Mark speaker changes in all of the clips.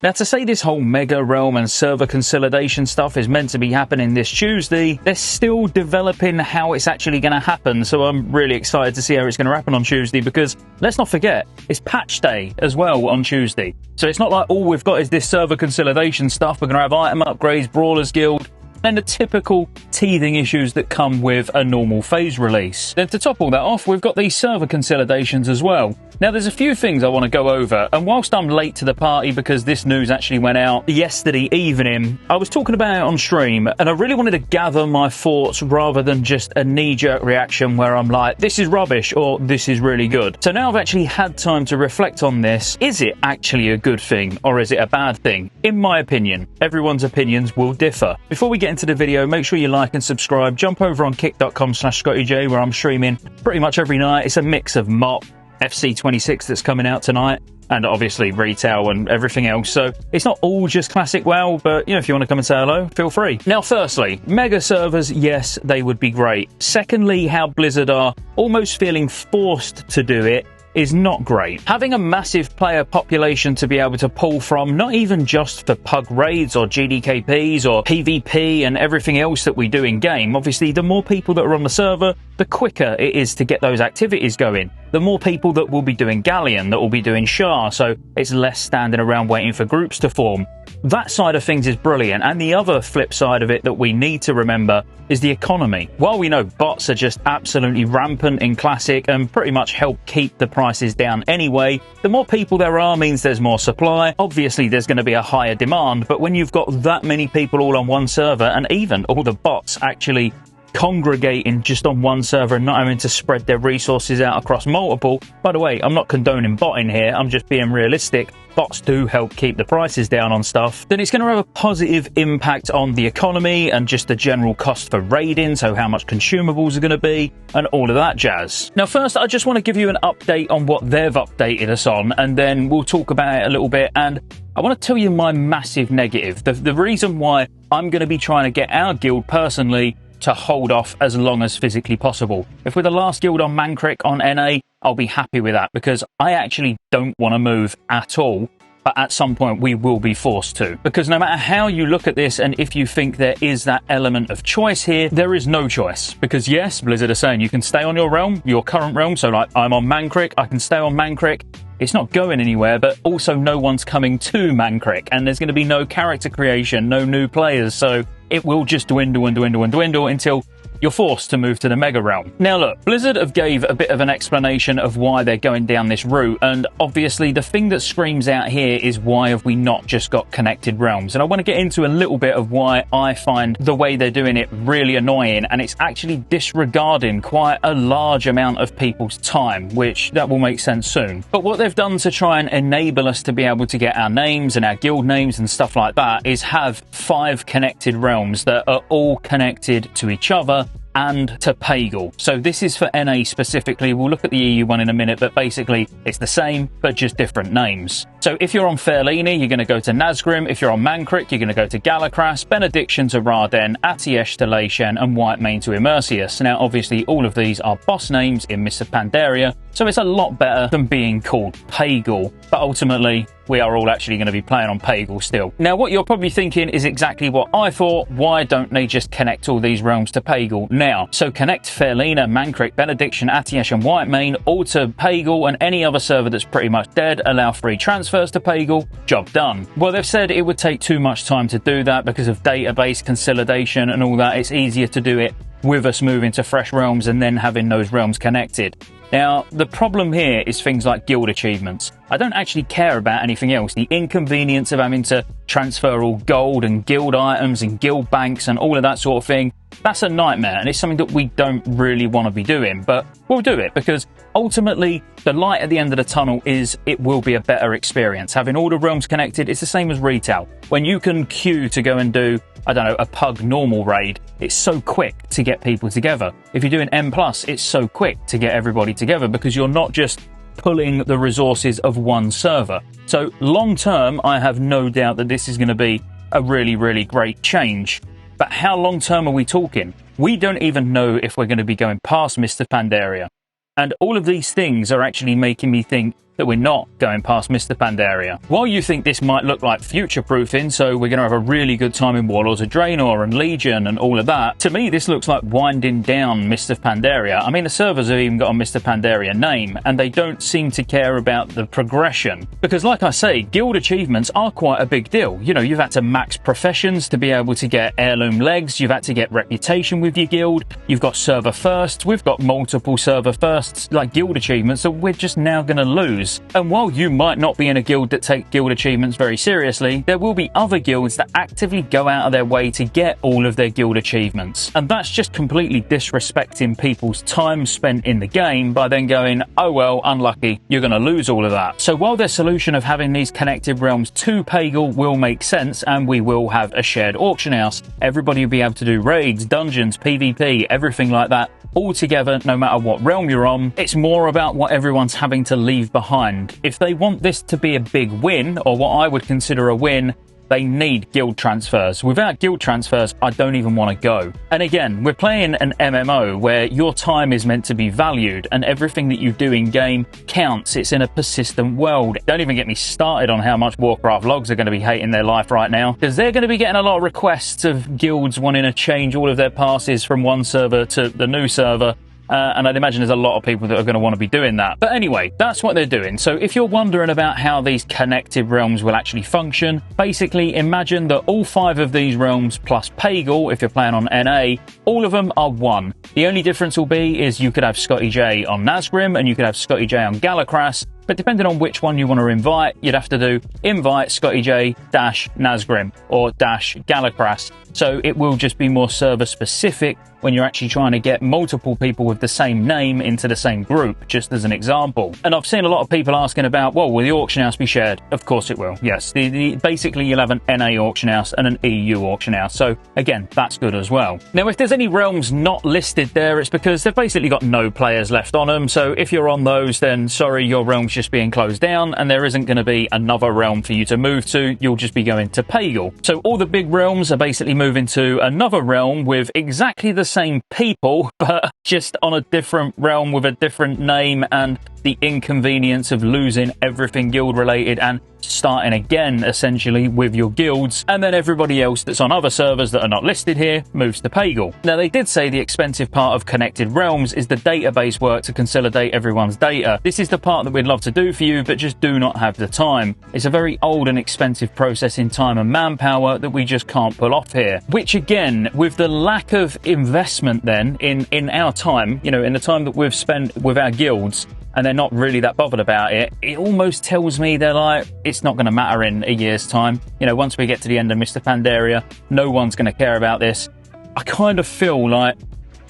Speaker 1: Now, to say this whole mega realm and server consolidation stuff is meant to be happening this Tuesday, they're still developing how it's actually going to happen, so I'm really excited to see how it's going to happen on Tuesday, because let's not forget, it's patch day as well on Tuesday. So it's not like all we've got is this server consolidation stuff. We're going to have item upgrades, Brawlers Guild, and the typical teething issues that come with a normal phase release. Then to top all that off, we've got these server consolidations as well. Now, there's a few things I want to go over, and whilst I'm late to the party because this news actually went out yesterday evening, I was talking about it on stream, and I really wanted to gather my thoughts rather than just a knee-jerk reaction where I'm like, this is rubbish or this is really good. So now I've actually had time to reflect on this. Is it actually a good thing or is it a bad thing? In my opinion, everyone's opinions will differ. Before we get into the video, make sure you like and subscribe. Jump over on kick.com/Scottejaye where I'm streaming pretty much every night. It's a mix of MoP, FC26 that's coming out tonight, and obviously retail and everything else. So it's not all just classic WoW, but you know, if you want to come and say hello, feel free. Now, firstly, mega servers, yes, they would be great. Secondly, how Blizzard are almost feeling forced to do it is not great. Having a massive player population to be able to pull from, not even just for pug raids or GDKPs or PvP and everything else that we do in game. Obviously, the more people that are on the server, the quicker it is to get those activities going. The more people that will be doing Galleon, that will be doing Shah, so it's less standing around waiting for groups to form. That side of things is brilliant, and the other flip side of it that we need to remember is the economy. While we know bots are just absolutely rampant in Classic and pretty much help keep the prices down anyway, the more people there are means there's more supply. Obviously, there's going to be a higher demand, but when you've got that many people all on one server, and even all the bots actually congregating just on one server and not having to spread their resources out across multiple. By the way, I'm not condoning botting here, I'm just being realistic. Bots do help keep the prices down on stuff. Then it's going to have a positive impact on the economy and just the general cost for raiding, so how much consumables are going to be and all of that jazz. Now, first, I just want to give you an update on what they've updated us on, and then we'll talk about it a little bit. And I want to tell you my massive negative. The reason why I'm going to be trying to get our guild personally to hold off as long as physically possible. If we're the last guild on Mankrik on NA, I'll be happy with that, because I actually don't want to move at all, but at some point we will be forced to. Because no matter how you look at this, and if you think there is that element of choice here, there is no choice. Because yes, Blizzard are saying you can stay on your realm, your current realm, so like I'm on Mankrik, I can stay on Mankrik. It's not going anywhere, but also no one's coming to Mankrik, and there's going to be no character creation, no new players, so it will just dwindle and dwindle and dwindle until you're forced to move to the Mega Realm. Now look, Blizzard have gave a bit of an explanation of why they're going down this route, and obviously the thing that screams out here is why have we not just got connected realms? And I want to get into a little bit of why I find the way they're doing it really annoying, and it's actually disregarding quite a large amount of people's time, which that will make sense soon. But what they've done to try and enable us to be able to get our names and our guild names and stuff like that is have 5 connected realms that are all connected to each other and to Pagel. So this is for NA specifically. We'll look at the EU one in a minute, but basically it's the same, but just different names. So if you're on Fairlini, you're going to go to Nazgrim. If you're on Mankrik, you're going to go to Galakras, Benediction to Raden, Atiesh to Leishen, and Whitemane to Immersius. Now, obviously, all of these are boss names in Mists of Pandaria, so it's a lot better than being called Pagel. But ultimately, we are all actually going to be playing on Pagel still. Now, what you're probably thinking is exactly what I thought. Why don't they just connect all these realms to Pagel now? So connect Fairlina, Mankrik, Benediction, Atiesh, and Whitemane all to Pagel, and any other server that's pretty much dead, allow free transfers to Pagel. Job done. Well, they've said it would take too much time to do that because of database consolidation and all that. It's easier to do it with us moving to fresh realms and then having those realms connected. Now, the problem here is things like guild achievements. I don't actually care about anything else. The inconvenience of having to transfer all gold and guild items and guild banks and all of that sort of thing, that's a nightmare, and it's something that we don't really want to be doing, but we'll do it because ultimately the light at the end of the tunnel is it will be a better experience. Having all the realms connected, it's the same as retail. When you can queue to go and do, I don't know, a pug normal raid, it's so quick to get people together. If you're doing M+, it's so quick to get everybody together because you're not just pulling the resources of one server. So long term, I have no doubt that this is going to be a really, really great change. But how long term are we talking? We don't even know if we're going to be going past Mists of Pandaria. And all of these things are actually making me think that we're not going past Mr. Pandaria. While you think this might look like future-proofing, so we're going to have a really good time in Warlords of Draenor and Legion and all of that, to me this looks like winding down Mr. Pandaria. I mean, the servers have even got a Mr. Pandaria name, and they don't seem to care about the progression. Because like I say, guild achievements are quite a big deal. You know, you've had to max professions to be able to get heirloom legs, you've had to get reputation with your guild, you've got server firsts, we've got multiple server firsts, like guild achievements, that we're just now going to lose. And while you might not be in a guild that take guild achievements very seriously, there will be other guilds that actively go out of their way to get all of their guild achievements. And that's just completely disrespecting people's time spent in the game by then going, oh well, unlucky, you're going to lose all of that. So while their solution of having these connected realms to Pagel will make sense, and we will have a shared auction house, everybody will be able to do raids, dungeons, PvP, everything like that, all together, no matter what realm you're on. It's more about what everyone's having to leave behind. If they want this to be a big win, or what I would consider a win, they need guild transfers. Without guild transfers, I don't even want to go. And again, we're playing an MMO where your time is meant to be valued and everything that you do in game counts. It's in a persistent world. Don't even get me started on how much Warcraft logs are going to be hating their life right now, because they're going to be getting a lot of requests of guilds wanting to change all of their passes from one server to the new server. And I'd imagine there's a lot of people that are going to want to be doing that. But anyway, that's what they're doing. So if you're wondering about how these connected realms will actually function, basically imagine that all 5 of these realms plus Pagel, if you're playing on NA, all of them are one. The only difference will be is you could have Scottejaye on Nazgrim and you could have Scottejaye on Galakras. But depending on which one you want to invite, you'd have to do invite Scottejaye -Nazgrim or -Galakras. So it will just be more server specific when you're actually trying to get multiple people with the same name into the same group, just as an example. And I've seen a lot of people asking about, well, will the auction house be shared? Of course it will, yes. Basically, you'll have an NA auction house and an EU auction house. So again, that's good as well. Now, if there's any realms not listed there, it's because they've basically got no players left on them. So if you're on those, then sorry, your realm's just being closed down and there isn't going to be another realm for you to move to. You'll just be going to Pagel. So all the big realms are basically moving to another realm with exactly the same people, but just on a different realm with a different name, and the inconvenience of losing everything guild related and starting again essentially with your guilds, and then everybody else that's on other servers that are not listed here moves to Pagel. Now, they did say the expensive part of connected realms is the database work to consolidate everyone's data. This is the part that we'd love to do for you, but just do not have the time. It's a very old and expensive process in time and manpower that we just can't pull off here, which again, with the lack of investment then in our time, you know, in the time that we've spent with our guilds, and they're not really that bothered about it, it almost tells me they're like, it's not going to matter in a year's time. You know, once we get to the end of Mr. Pandaria, no one's going to care about this. I kind of feel like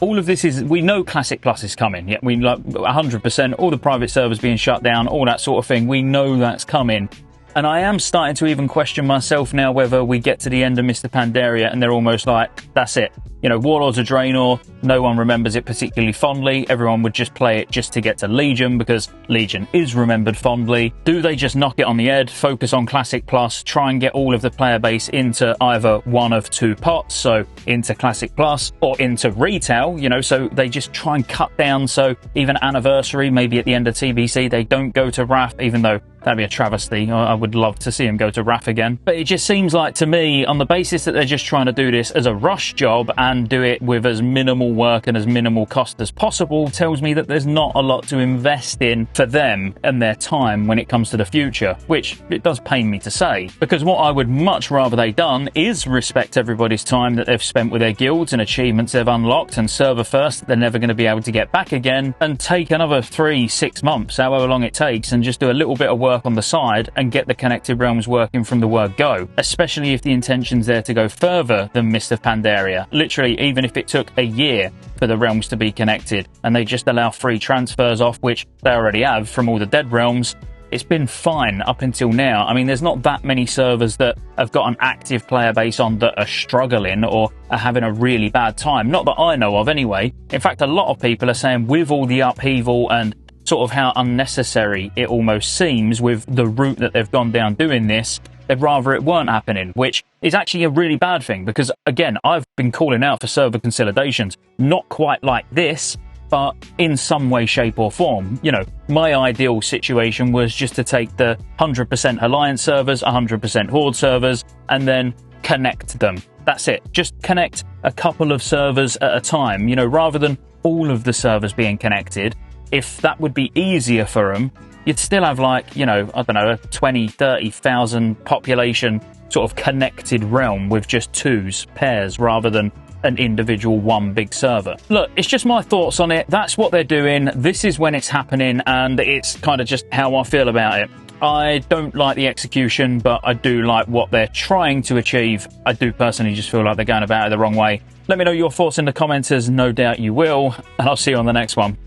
Speaker 1: all of this is, we know Classic Plus is coming. Yeah, we like 100%, all the private servers being shut down, all that sort of thing. We know that's coming. And I am starting to even question myself now whether we get to the end of Mr. Pandaria and they're almost like, that's it. You know, Warlords of Draenor, no one remembers it particularly fondly. Everyone would just play it just to get to Legion because Legion is remembered fondly. Do they just knock it on the head, focus on Classic Plus, try and get all of the player base into either one of 2 pots, so into Classic Plus or into retail, you know, so they just try and cut down, so even Anniversary, maybe at the end of TBC, they don't go to RAF, even though that'd be a travesty. I would love to see them go to RAF again. But it just seems like to me, on the basis that they're just trying to do this as a rush job and do it with as minimal work and as minimal cost as possible, tells me that there's not a lot to invest in for them and their time when it comes to the future, which it does pain me to say, because what I would much rather they done is respect everybody's time that they've spent with their guilds and achievements they've unlocked and server first that they're never going to be able to get back again, and take another 3-6 months, however long it takes, and just do a little bit of work on the side and get the connected realms working from the word go, especially if the intention's there to go further than Mist of Pandaria. Literally, even if it took a year for the realms to be connected and they just allow free transfers off, which they already have from all the dead realms, it's been fine up until now. I mean, there's not that many servers that have got an active player base on that are struggling or are having a really bad time. Not that I know of anyway. In fact, a lot of people are saying with all the upheaval and sort of how unnecessary it almost seems with the route that they've gone down doing this, they'd rather it weren't happening, which is actually a really bad thing because, again, I've been calling out for server consolidations, not quite like this, but in some way, shape or form. You know, my ideal situation was just to take the 100% Alliance servers, 100% Horde servers, and then connect them. That's it. Just connect a couple of servers at a time, you know, rather than all of the servers being connected. If that would be easier for them, you'd still have, like, you know, I don't know, a 20, 30,000 population sort of connected realm with just pairs, rather than an individual one big server. Look, it's just my thoughts on it. That's what they're doing. This is when it's happening, and it's kind of just how I feel about it. I don't like the execution, but I do like what they're trying to achieve. I do personally just feel like they're going about it the wrong way. Let me know your thoughts in the comments, as no doubt you will, and I'll see you on the next one.